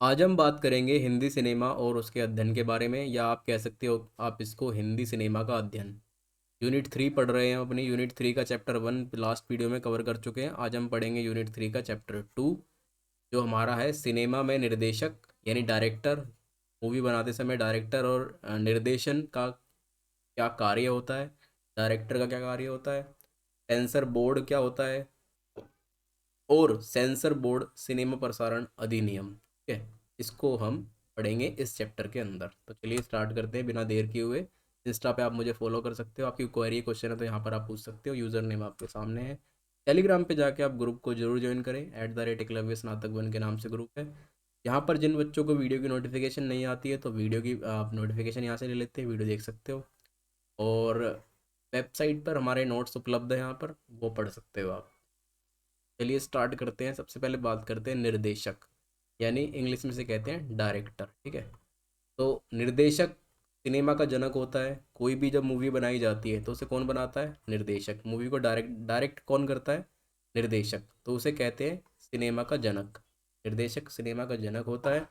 आज हम बात करेंगे हिंदी सिनेमा और उसके अध्ययन के बारे में, या आप कह सकते हो आप इसको हिंदी सिनेमा का अध्ययन। यूनिट 3 पढ़ रहे हैं, अपनी यूनिट 3 का चैप्टर 1 लास्ट वीडियो में कवर कर चुके हैं। आज हम पढ़ेंगे यूनिट 3 का चैप्टर 2, जो हमारा है सिनेमा में निर्देशक यानी डायरेक्टर। मूवी बनाते समय डायरेक्टर और निर्देशन का क्या कार्य होता है, डायरेक्टर का क्या कार्य होता है, सेंसर बोर्ड क्या होता है, और सेंसर बोर्ड सिनेमा प्रसारण अधिनियम। ठीक है, इसको हम पढ़ेंगे इस चैप्टर के अंदर। तो चलिए स्टार्ट करते हैं बिना देर किए हुए। इंस्टा पे आप मुझे फॉलो कर सकते हो, आपकी क्वेरी क्वेश्चन है तो यहाँ पर आप पूछ सकते हो। यूज़र नेम आपके सामने है। टेलीग्राम पे जाके आप ग्रुप को जरूर ज्वाइन करें। @एकलव्य स्नातक 1 के नाम से ग्रुप है। यहाँ पर जिन बच्चों को वीडियो की नोटिफिकेशन नहीं आती है तो वीडियो की आप नोटिफिकेशन यहाँ से ले लेते हैं, वीडियो देख सकते हो। और वेबसाइट पर हमारे नोट्स उपलब्ध है, यहाँ पर वो पढ़ सकते हो आप। चलिए स्टार्ट करते हैं। सबसे पहले बात करते हैं निर्देशक, यानी इंग्लिश में से कहते हैं डायरेक्टर। ठीक है, तो निर्देशक सिनेमा का जनक होता है। कोई भी जब मूवी बनाई जाती है तो उसे कौन बनाता है? निर्देशक। मूवी को डायरेक्ट डायरेक्ट कौन करता है? निर्देशक। तो उसे कहते हैं सिनेमा का जनक। निर्देशक सिनेमा का जनक होता है।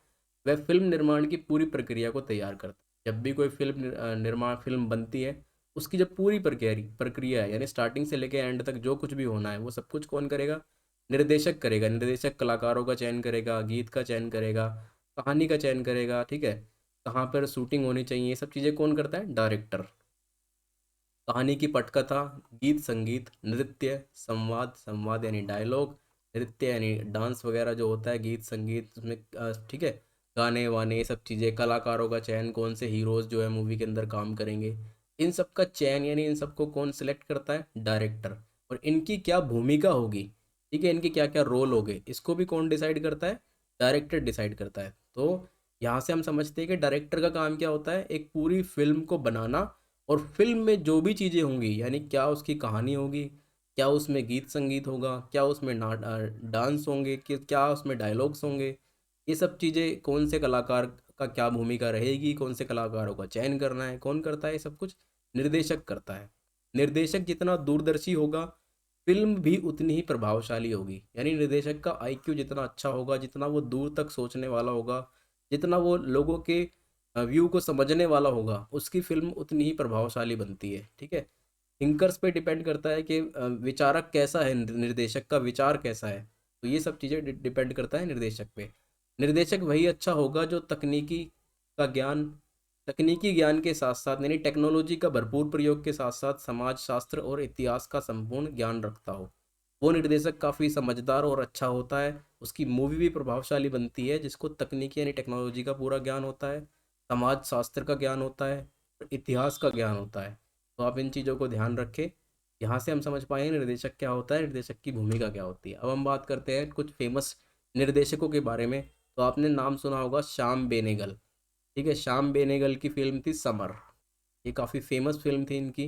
वह फिल्म निर्माण की पूरी प्रक्रिया को तैयार करता है। जब भी कोई फिल्म निर्माण फिल्म बनती है, उसकी जब पूरी प्रक्रिया प्रक्रिया है, यानी स्टार्टिंग से लेकर एंड तक जो कुछ भी होना है वो सब कुछ कौन करेगा? निर्देशक करेगा। निर्देशक कलाकारों का चयन करेगा, गीत का चयन करेगा, कहानी का चयन करेगा। ठीक है, कहाँ पर शूटिंग होनी चाहिए, ये सब चीज़ें कौन करता है? डायरेक्टर। कहानी की पटकथा, गीत संगीत, नृत्य, संवाद, संवाद यानी डायलॉग, नृत्य यानी डांस वगैरह जो होता है, गीत संगीत उसमें ठीक है, गाने वाने, ये सब चीज़ें, कलाकारों का चयन, कौन से हीरोज जो है मूवी के अंदर काम करेंगे, इन सब का चयन यानी इन सबको कौन सिलेक्ट करता है? डायरेक्टर। और इनकी क्या भूमिका होगी, ठीक है, इनके क्या क्या रोल होंगे, इसको भी कौन डिसाइड करता है? डायरेक्टर डिसाइड करता है। तो यहाँ से हम समझते हैं कि डायरेक्टर का काम क्या होता है? एक पूरी फिल्म को बनाना, और फिल्म में जो भी चीज़ें होंगी, यानी क्या उसकी कहानी होगी, क्या उसमें गीत संगीत होगा, क्या उसमें डांस होंगे, कि क्या उसमें डायलॉग्स होंगे, ये सब चीज़ें कौन से कलाकार का क्या भूमिका रहेगी, कौन से कलाकारों का चयन करना है, कौन करता है ये सब कुछ? निर्देशक करता है। निर्देशक जितना दूरदर्शी होगा, फिल्म भी उतनी ही प्रभावशाली होगी। यानी निर्देशक का आईक्यू जितना अच्छा होगा, जितना वो दूर तक सोचने वाला होगा, जितना वो लोगों के व्यू को समझने वाला होगा, उसकी फिल्म उतनी ही प्रभावशाली बनती है। ठीक है, थिंकर्स पे डिपेंड करता है कि विचारक कैसा है, निर्देशक का विचार कैसा है। तो ये सब चीज़ें डिपेंड करता है निर्देशक पे। निर्देशक वही अच्छा होगा जो का ज्ञान तकनीकी ज्ञान के साथ साथ, यानी टेक्नोलॉजी का भरपूर प्रयोग के साथ साथ, समाज शास्त्र और इतिहास का संपूर्ण ज्ञान रखता हो। वो निर्देशक काफ़ी समझदार और अच्छा होता है। उसकी मूवी भी प्रभावशाली बनती है जिसको तकनीकी यानी टेक्नोलॉजी का पूरा ज्ञान होता है, समाज शास्त्र का ज्ञान होता है, और इतिहास का ज्ञान होता है। तो आप इन चीज़ों को ध्यान रखें। यहाँ से हम समझ पाएंगे निर्देशक क्या होता है, निर्देशक की भूमिका क्या होती है। अब हम बात करते हैं कुछ फेमस निर्देशकों के बारे में। तो आपने नाम सुना होगा श्याम बेनेगल। ठीक है, श्याम बेनेगल की फिल्म थी समर। ये काफ़ी फेमस फिल्म थी इनकी।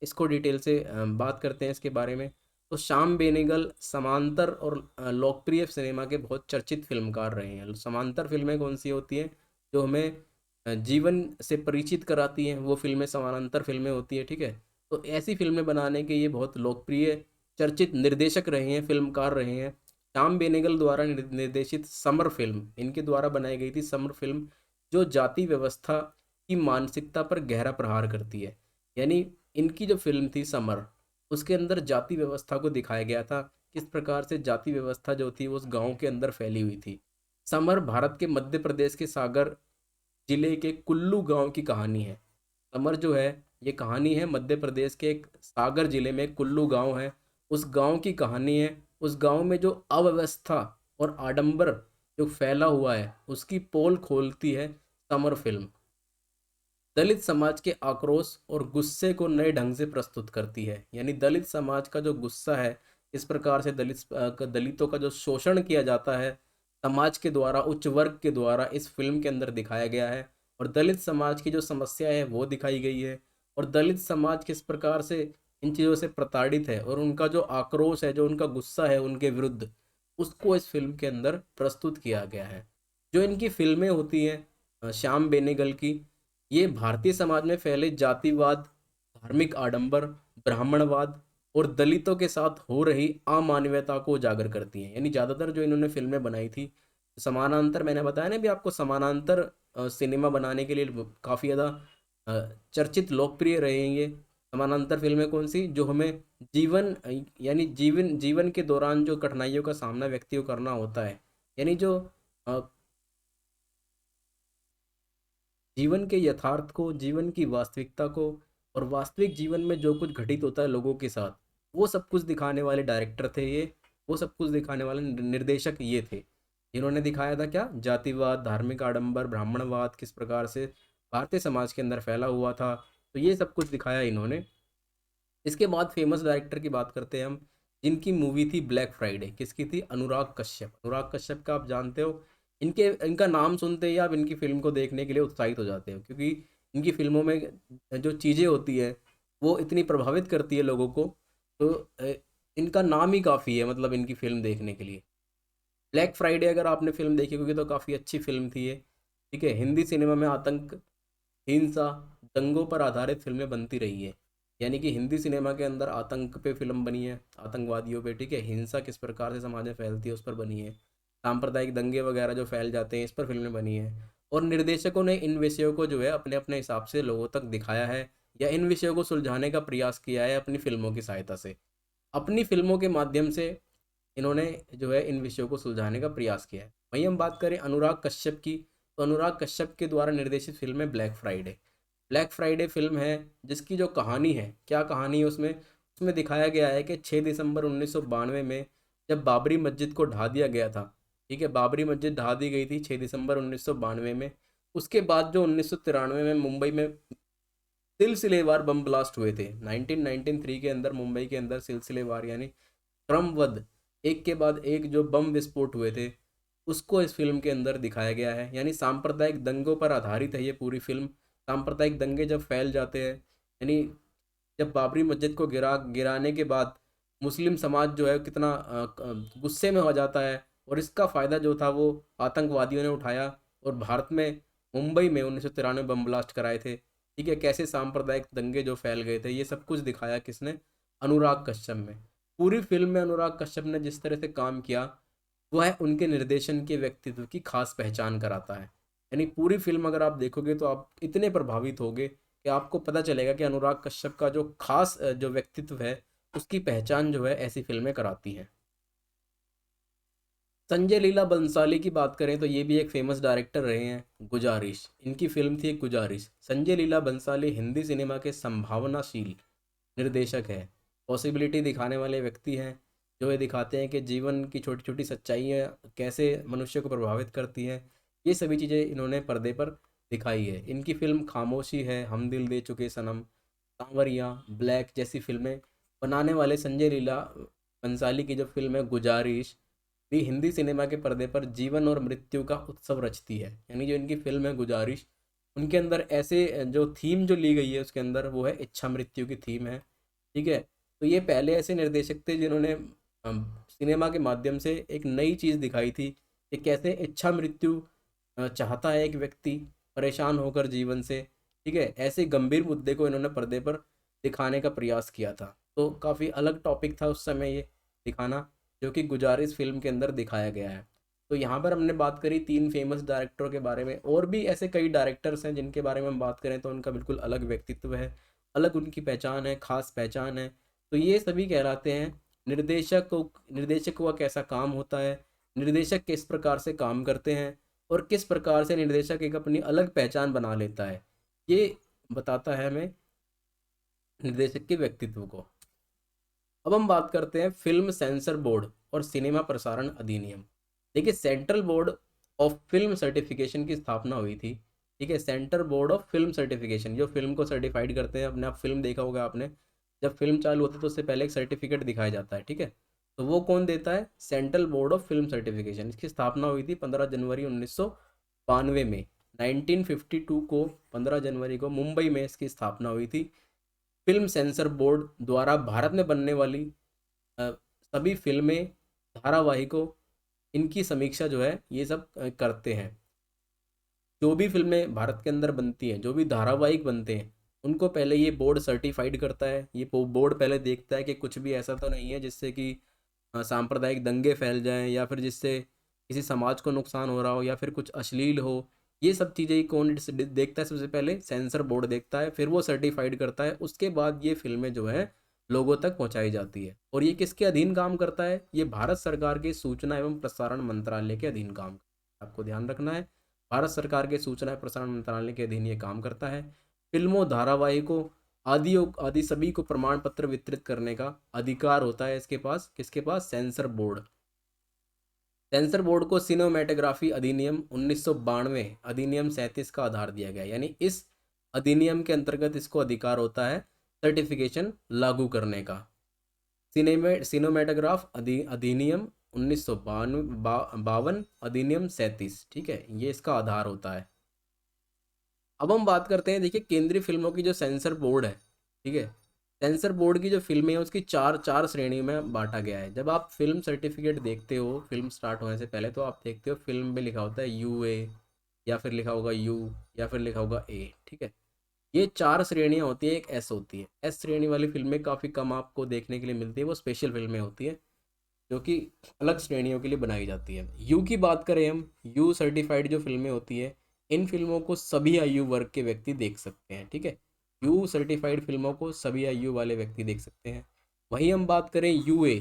इसको डिटेल से बात करते हैं इसके बारे में। तो श्याम बेनेगल समांतर और लोकप्रिय सिनेमा के बहुत चर्चित फिल्मकार रहे हैं। समांतर फिल्में कौन सी होती हैं? जो हमें जीवन से परिचित कराती हैं, वो फिल्में समानांतर फिल्में होती है। ठीक है, तो ऐसी फिल्में बनाने के ये बहुत लोकप्रिय चर्चित निर्देशक रहे हैं, फिल्मकार रहे हैं। श्याम बेनेगल द्वारा निर्देशित समर फिल्म, इनके द्वारा बनाई गई थी समर फिल्म, जो जाति व्यवस्था की मानसिकता पर गहरा प्रहार करती है। यानी इनकी जो फिल्म थी समर, उसके अंदर जाति व्यवस्था को दिखाया गया था, किस प्रकार से जाति व्यवस्था जो थी वो उस गांव के अंदर फैली हुई थी। समर भारत के मध्य प्रदेश के सागर जिले के कुल्लू गांव की कहानी है। समर जो है, ये कहानी है मध्य प्रदेश के एक सागर जिले में कुल्लू गांव है, उस गांव की कहानी है। उस गांव में जो अव्यवस्था और आडंबर जो फैला हुआ है, उसकी पोल खोलती है समर फिल्म। दलित समाज के आक्रोश और गुस्से को नए ढंग से प्रस्तुत करती है। यानी दलित समाज का जो गुस्सा है, इस प्रकार से दलितों का जो शोषण किया जाता है समाज के द्वारा, उच्च वर्ग के द्वारा, इस फिल्म के अंदर दिखाया गया है। और दलित समाज की जो समस्या है वो दिखाई गई है। और दलित समाज किस प्रकार से इन चीज़ों से प्रताड़ित है, और उनका जो आक्रोश है, जो उनका गुस्सा है उनके विरुद्ध, उसको इस फिल्म के अंदर प्रस्तुत किया गया है। जो इनकी फिल्में होती हैं श्याम बेनेगल की, ये भारतीय समाज में फैले जातिवाद, धार्मिक आडंबर, ब्राह्मणवाद और दलितों के साथ हो रही अमानवीयता को उजागर करती हैं। यानी ज़्यादातर जो इन्होंने फिल्में बनाई थी, समानांतर मैंने बताया ना भी आपको, समानांतर सिनेमा बनाने के लिए काफ़ी ज़्यादा चर्चित लोकप्रिय रहेंगे। समानांतर फिल्में कौन सी, जो हमें जीवन यानी जीवन जीवन के दौरान जो कठिनाइयों का सामना व्यक्ति को करना होता है, यानी जो अ, जीवन के यथार्थ को, जीवन की वास्तविकता को, और वास्तविक जीवन में जो कुछ घटित होता है लोगों के साथ, वो सब कुछ दिखाने वाले डायरेक्टर थे ये। वो सब कुछ दिखाने वाले निर्देशक ये थे। इन्होंने दिखाया था क्या, जातिवाद, धार्मिक आडंबर, ब्राह्मणवाद किस प्रकार से भारतीय समाज के अंदर फैला हुआ था, तो ये सब कुछ दिखाया इन्होंने। इसके बाद फेमस डायरेक्टर की बात करते हैं हम, जिनकी मूवी थी ब्लैक फ्राइडे। किसकी थी, अनुराग कश्यप। अनुराग कश्यप का आप जानते हो, इनके इनका नाम सुनते ही आप इनकी फिल्म को देखने के लिए उत्साहित हो जाते हो, क्योंकि इनकी फिल्मों में जो चीज़ें होती है वो इतनी प्रभावित करती है लोगों को। तो इनका नाम ही काफ़ी है मतलब इनकी फिल्म देखने के लिए। ब्लैक फ्राइडे अगर आपने फिल्म देखी होगी तो काफ़ी अच्छी फिल्म थी ये। ठीक है, हिंदी सिनेमा में आतंक, हिंसा, दंगों पर आधारित फिल्में बनती रही है। यानी कि हिंदी सिनेमा के अंदर आतंक पे फिल्म बनी है, आतंकवादियों पे, ठीक है, हिंसा किस प्रकार से समाज में फैलती है उस पर बनी है, सांप्रदायिक दंगे वगैरह जो फैल जाते हैं इस पर फिल्में बनी है। और निर्देशकों ने इन विषयों को जो है अपने अपने हिसाब से लोगों तक दिखाया है, या इन विषयों को सुलझाने का प्रयास किया है अपनी फिल्मों की सहायता से। अपनी फिल्मों के माध्यम से इन्होंने जो है इन विषयों को सुलझाने का प्रयास किया है। वहीं हम बात करें अनुराग कश्यप की, तो अनुराग कश्यप के द्वारा निर्देशित फिल्म है black Friday. Black Friday film है जिसकी जो कहानी है, क्या कहानी है उसमें, उसमें दिखाया गया है कि 6 दिसंबर 1992 में जब बाबरी मस्जिद को ढा दिया गया था। ठीक है, बाबरी मस्जिद ढा दी गई थी 6 दिसंबर 1992 में। उसके बाद जो 1993 में मुंबई में सिलसिलेवार बम ब्लास्ट हुए थे, 1993 के अंदर मुंबई के अंदर सिलसिलेवार यानी क्रमबद्ध एक के बाद एक जो बम विस्फोट हुए थे, उसको इस फिल्म के अंदर दिखाया गया है। यानी सांप्रदायिक दंगों पर आधारित है ये पूरी फिल्म। सांप्रदायिक दंगे जब फैल जाते हैं, यानी जब बाबरी मस्जिद को गिराने के बाद मुस्लिम समाज जो है कितना गुस्से में हो जाता है, और इसका फ़ायदा जो था वो आतंकवादियों ने उठाया, और भारत में मुंबई में 1993 बम ब्लास्ट कराए थे। ठीक है, कैसे सांप्रदायिक दंगे जो फैल गए थे, ये सब कुछ दिखाया किसने, अनुराग कश्यप में। पूरी फिल्म में अनुराग कश्यप ने जिस तरह से काम किया, वह है उनके निर्देशन के व्यक्तित्व की खास पहचान कराता है। यानी पूरी फिल्म अगर आप देखोगे तो आप इतने प्रभावित होगे कि आपको पता चलेगा कि अनुराग कश्यप का जो खास जो व्यक्तित्व है, उसकी पहचान जो है ऐसी फिल्में कराती हैं। संजय लीला बंसाली की बात करें तो ये भी एक फेमस डायरेक्टर रहे हैं। गुजारिश, इनकी फिल्म थी एक गुजारिश। संजय लीला बंसाली हिंदी सिनेमा के संभावनाशील निर्देशक है, पॉसिबिलिटी दिखाने वाले व्यक्ति हैं, जो ये दिखाते हैं कि जीवन की छोटी छोटी सच्चाइयाँ कैसे मनुष्य को प्रभावित करती हैं। ये सभी चीज़ें इन्होंने पर्दे पर दिखाई है। इनकी फिल्म खामोशी है, हम दिल दे चुके सनम, सांवरिया, ब्लैक जैसी फिल्में बनाने वाले संजय लीला बंसाली की जो फिल्म है गुजारिश, भी हिंदी सिनेमा के पर्दे पर जीवन और मृत्यु का उत्सव रचती है। यानी जो इनकी फिल्म है गुजारिश, उनके अंदर ऐसे जो थीम जो ली गई है उसके अंदर, वो है इच्छा मृत्यु की थीम है। ठीक है, तो ये पहले ऐसे निर्देशक थे जिन्होंने सिनेमा के माध्यम से एक नई चीज़ दिखाई थी कि कैसे इच्छा मृत्यु चाहता है एक व्यक्ति परेशान होकर जीवन से। ठीक है, ऐसे गंभीर मुद्दे को इन्होंने पर्दे पर दिखाने का प्रयास किया था। तो काफ़ी अलग टॉपिक था उस समय ये दिखाना, जो कि गुजारिश फिल्म के अंदर दिखाया गया है। तो यहाँ पर हमने बात करी 3 फेमस डायरेक्टरों के बारे में, और भी ऐसे कई डायरेक्टर्स हैं जिनके बारे में हम बात करें तो उनका बिल्कुल अलग व्यक्तित्व है, अलग उनकी पहचान है, खास पहचान है। तो ये सभी कहलाते हैं निर्देशक को। निर्देशक का कैसा काम होता है, निर्देशक किस प्रकार से काम करते हैं, और किस प्रकार से निर्देशक एक अपनी अलग पहचान बना लेता है, ये बताता है हमें निर्देशक के व्यक्तित्व को। अब हम बात करते हैं फिल्म सेंसर बोर्ड और सिनेमा प्रसारण अधिनियम। देखिए, central board of film certification की स्थापना हुई थी। ठीक है, central board of film certification, जो फिल्म को सर्टिफाइड करते हैं। अपने आप फिल्म देखा होगा आपने, जब फिल्म चालू होती है तो उससे पहले एक सर्टिफिकेट दिखाया जाता है। ठीक है, तो वो कौन देता है, central board of film certification. इसकी स्थापना हुई थी 15 जनवरी 1992 में। 1952 को 15 जनवरी को मुंबई में इसकी स्थापना हुई थी। फिल्म सेंसर बोर्ड द्वारा भारत में बनने वाली अ, सभी फिल्में, धारावाहिकों, इनकी समीक्षा जो है ये सब करते हैं। जो भी फिल्में भारत के अंदर बनती हैं, जो भी धारावाहिक बनते हैं, उनको पहले ये बोर्ड सर्टिफाइड करता है। ये बोर्ड पहले देखता है कि कुछ भी ऐसा तो नहीं है जिससे कि सांप्रदायिक दंगे फैल जाएं, या फिर जिससे किसी समाज को नुकसान हो रहा हो या फिर कुछ अश्लील हो, ये सब चीज़ें कौन देखता है? सबसे पहले सेंसर बोर्ड देखता है, फिर वो सर्टिफाइड करता है, उसके बाद ये फिल्में जो है लोगों तक पहुंचाई जाती है। और ये किसके अधीन काम करता है? ये भारत सरकार के सूचना एवं प्रसारण मंत्रालय के अधीन काम करता है। आपको ध्यान रखना है, भारत सरकार के सूचना एवं प्रसारण मंत्रालय के अधीन ये काम करता है। फिल्मों, धारावाहिकों आदि आदि सभी को प्रमाण पत्र वितरित करने का अधिकार होता है इसके पास। किसके पास? Censor board. सेंसर बोर्ड को सिनेमेटोग्राफी अधिनियम 1992 अधिनियम 37 का आधार दिया गया, यानी इस अधिनियम के अंतर्गत इसको अधिकार होता है सर्टिफिकेशन लागू करने का। सिनेमेटोग्राफ अधिनियम 1952 अधिनियम 37, ठीक है, ये इसका आधार होता है। अब हम बात करते हैं, देखिए केंद्रीय फिल्मों की जो सेंसर बोर्ड है, ठीक है, सेंसर बोर्ड की जो फिल्में हैं उसकी चार चार श्रेणी में बांटा गया है। जब आप फिल्म सर्टिफिकेट देखते हो फिल्म स्टार्ट होने से पहले, तो आप देखते हो फिल्म में लिखा होता है यूए, या फिर लिखा होगा यू, या फिर लिखा होगा ए, ठीक है। ये चार श्रेणियाँ होती है, एक एस होती है। एस श्रेणी वाली फिल्में काफ़ी कम आपको देखने के लिए मिलती है, वो स्पेशल फिल्में होती है जो कि अलग श्रेणियों के लिए बनाई जाती है। यू की बात करें हम, यू सर्टिफाइड जो फिल्में होती है, इन फिल्मों को सभी आयु वर्ग के व्यक्ति देख सकते हैं, ठीक है। यू सर्टिफाइड फिल्मों को सभी आयु वाले व्यक्ति देख सकते हैं। वहीं हम बात करें यूए,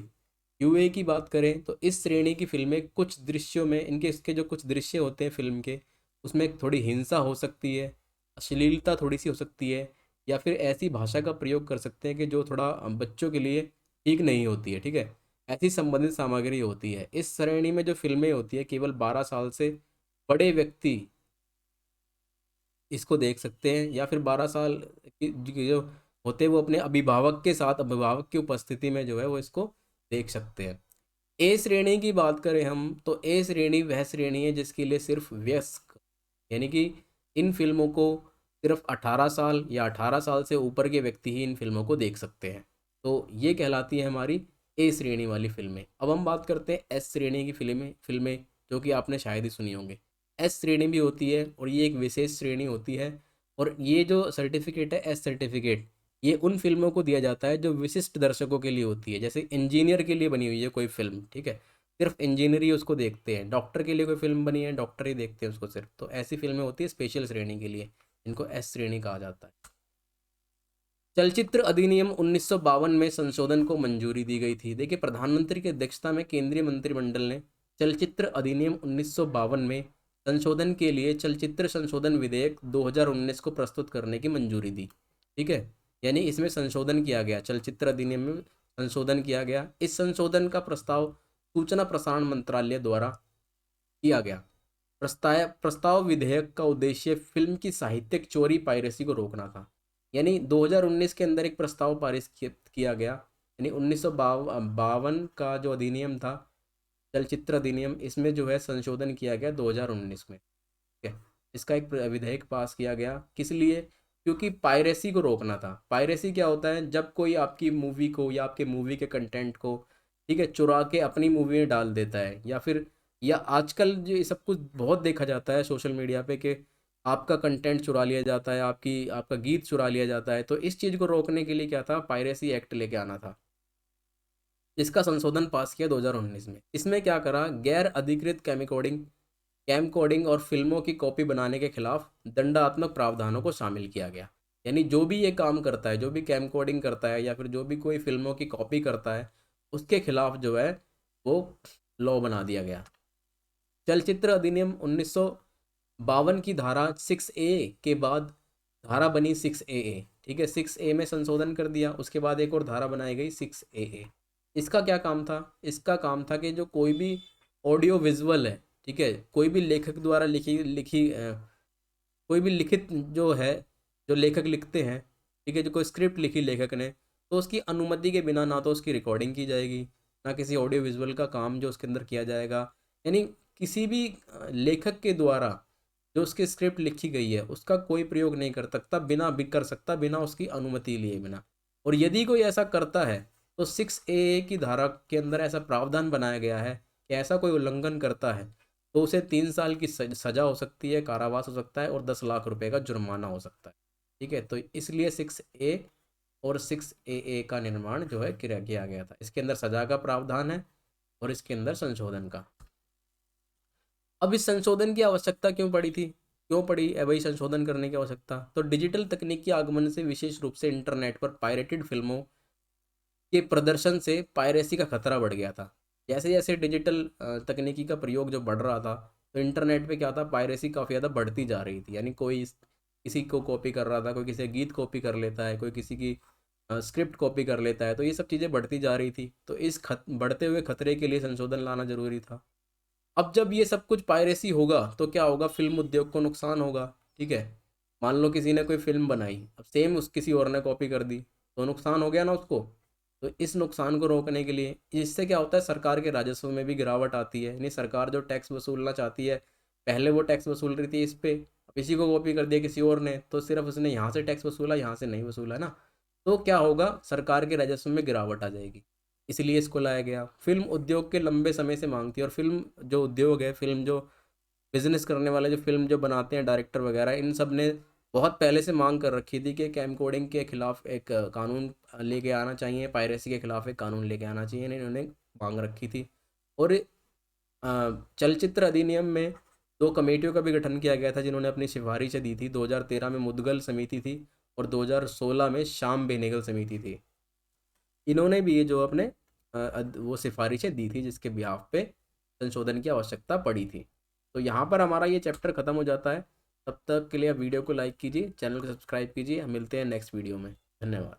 यूए की बात करें तो इस श्रेणी की फिल्में कुछ दृश्यों में, इनके इसके जो कुछ दृश्य होते हैं फिल्म के, उसमें थोड़ी हिंसा हो सकती है, अश्लीलता थोड़ी सी हो सकती है, या फिर ऐसी भाषा का प्रयोग कर सकते हैं कि जो थोड़ा बच्चों के लिए ठीक नहीं होती है, ठीक है। ऐसी संबंधित सामग्री होती है। इस श्रेणी में जो फिल्में होती है केवल 12 साल से बड़े व्यक्ति इसको देख सकते हैं, या फिर 12 साल की जो होते हैं वो अपने अभिभावक के साथ, अभिभावक की उपस्थिति में जो है वो इसको देख सकते हैं। ए श्रेणी की बात करें हम तो ए श्रेणी वह श्रेणी है जिसके लिए सिर्फ वयस्क, यानी कि इन फिल्मों को सिर्फ 18 साल या 18 साल से ऊपर के व्यक्ति ही इन फिल्मों को देख सकते हैं। तो ये कहलाती है हमारी ए श्रेणी वाली फिल्में। अब हम बात करते हैं एस श्रेणी की फिल्में फिल्में जो कि आपने शायद ही सुनी होंगी। एस श्रेणी भी होती है और ये एक विशेष श्रेणी होती है। और ये जो सर्टिफिकेट है, एस सर्टिफिकेट, ये उन फिल्मों को दिया जाता है जो विशिष्ट दर्शकों के लिए होती है। जैसे इंजीनियर के लिए बनी हुई है कोई फिल्म, ठीक है, सिर्फ इंजीनियर ही उसको देखते हैं। डॉक्टर के लिए कोई फिल्म बनी है, डॉक्टर ही देखते हैं उसको सिर्फ। तो ऐसी फिल्में होती है स्पेशल श्रेणी के लिए, इनको एस श्रेणी कहा जाता है। चलचित्र अधिनियम 1952 में संशोधन को मंजूरी दी गई थी। देखिए प्रधानमंत्री की अध्यक्षता में केंद्रीय मंत्रिमंडल ने चलचित्र अधिनियम 1952 में संशोधन के लिए चलचित्र संशोधन विधेयक 2019 को प्रस्तुत करने की मंजूरी दी, ठीक है। यानी इसमें संशोधन किया गया, चलचित्र अधिनियम में संशोधन किया गया। इस संशोधन का प्रस्ताव सूचना प्रसारण मंत्रालय द्वारा किया गया। प्रस्ताव विधेयक का उद्देश्य फिल्म की साहित्यिक चोरी, पायरेसी को रोकना था। यानी 2019 के अंदर एक प्रस्ताव पारित किया गया, यानी 1952 का जो अधिनियम था, चलचित्र अधिनियम, इसमें जो है संशोधन किया गया 2019 में, ठीक है। इसका एक विधेयक पास किया गया, किस लिए? क्योंकि पायरेसी को रोकना था। पायरेसी क्या होता है? जब कोई आपकी मूवी को या आपके मूवी के कंटेंट को, ठीक है, चुरा के अपनी मूवी में डाल देता है, या फिर, या आजकल जो ये सब कुछ बहुत देखा जाता है सोशल मीडिया पे कि आपका कंटेंट चुरा लिया जाता है, आपका गीत चुरा लिया जाता है। तो इस चीज़ को रोकने के लिए क्या था? पायरेसी एक्ट लेके आना था। इसका संशोधन पास किया 2019 में। इसमें क्या करा? गैर अधिकृत कैमकोडिंग और फिल्मों की कॉपी बनाने के खिलाफ दंडात्मक प्रावधानों को शामिल किया गया। यानी जो भी ये काम करता है, जो भी कैमकोडिंग करता है, या फिर जो भी कोई फिल्मों की कॉपी करता है, उसके खिलाफ जो है वो लॉ बना दिया गया। चलचित्र अधिनियम 1952 की धारा 6A के बाद धारा बनी 6AA, ठीक है। 6A में संशोधन कर दिया, उसके बाद एक और धारा बनाई गई 6AA। इसका क्या काम था? इसका काम था कि जो कोई भी ऑडियो विजुअल है, ठीक है, कोई भी लेखक द्वारा लिखी लिखी कोई भी लिखित जो है, जो लेखक लिखते हैं, ठीक है, जो कोई स्क्रिप्ट लिखी लेखक ने, तो उसकी अनुमति के बिना ना तो उसकी रिकॉर्डिंग की जाएगी, ना किसी ऑडियो विजुअल का काम जो उसके अंदर किया जाएगा। यानी किसी भी लेखक के द्वारा जो उसकी स्क्रिप्ट लिखी गई है उसका कोई प्रयोग नहीं कर सकता बिना उसकी अनुमति लिए बिना। और यदि कोई ऐसा करता है तो 6AA की धारा के अंदर ऐसा प्रावधान बनाया गया है कि ऐसा कोई उल्लंघन करता है तो उसे 3 साल की सजा हो सकती है, कारावास हो सकता है, और 10 लाख रुपए का जुर्माना हो सकता है, ठीक है। तो इसलिए 6A और 6AA का निर्माण जो है किया गया था। इसके अंदर सजा का प्रावधान है और इसके अंदर संशोधन का। अब इस संशोधन की आवश्यकता क्यों पड़ी थी, क्यों पड़ी है भाई संशोधन करने की आवश्यकता? तो डिजिटल तकनीक के आगमन से विशेष रूप से इंटरनेट पर पायरेटेड फिल्मों के प्रदर्शन से पायरेसी का खतरा बढ़ गया था। जैसे जैसे डिजिटल तकनीकी का प्रयोग जो बढ़ रहा था, तो इंटरनेट पे क्या था, पायरेसी काफ़ी ज़्यादा बढ़ती जा रही थी। यानी कोई किसी को कॉपी कर रहा था, कोई किसी गीत कॉपी कर लेता है, कोई किसी की स्क्रिप्ट कॉपी कर लेता है, तो ये सब चीज़ें बढ़ती जा रही थी। तो इस बढ़ते हुए खतरे के लिए संशोधन लाना जरूरी था। अब जब ये सब कुछ पायरेसी होगा तो क्या होगा, फिल्म उद्योग को नुकसान होगा। ठीक है, मान लो किसी ने कोई फिल्म बनाई, अब सेम उस किसी और ने कॉपी कर दी, तो नुकसान हो गया ना उसको। तो इस नुकसान को रोकने के लिए इससे क्या होता है, सरकार के राजस्व में भी गिरावट आती है। यानी सरकार जो टैक्स वसूलना चाहती है, पहले वो टैक्स वसूल रही थी इस पे, अब इसी को कॉपी कर दिया किसी और ने, तो सिर्फ उसने यहाँ से टैक्स वसूला, यहाँ से नहीं वसूला ना। तो क्या होगा, सरकार के राजस्व में गिरावट आ जाएगी। इसलिए इसको लाया गया। फिल्म उद्योग के लंबे समय से मांग थी, और फिल्म जो उद्योग है, फिल्म जो बिजनेस करने वाले, जो फिल्म जो बनाते हैं डायरेक्टर वगैरह, इन सब ने बहुत पहले से मांग कर रखी थी कि कैम कोडिंग के खिलाफ एक कानून लेके आना चाहिए, पायरेसी के खिलाफ एक कानून लेके आना चाहिए, इन्होंने मांग रखी थी। और चलचित्र अधिनियम में दो कमेटियों का भी गठन किया गया था, जिन्होंने अपनी सिफारिशें दी थी। 2013 में मुदगल समिति थी, और 2016 में श्याम बेनेगल समिति थी। इन्होंने भी ये जो अपने वो सिफारिशें दी थी, जिसके बिहाफ पे संशोधन की आवश्यकता पड़ी थी। तो यहाँ पर हमारा ये चैप्टर खत्म हो जाता है। तब तक के लिए आप वीडियो को लाइक कीजिए, चैनल को सब्सक्राइब कीजिए। हम मिलते हैं नेक्स्ट वीडियो में। धन्यवाद।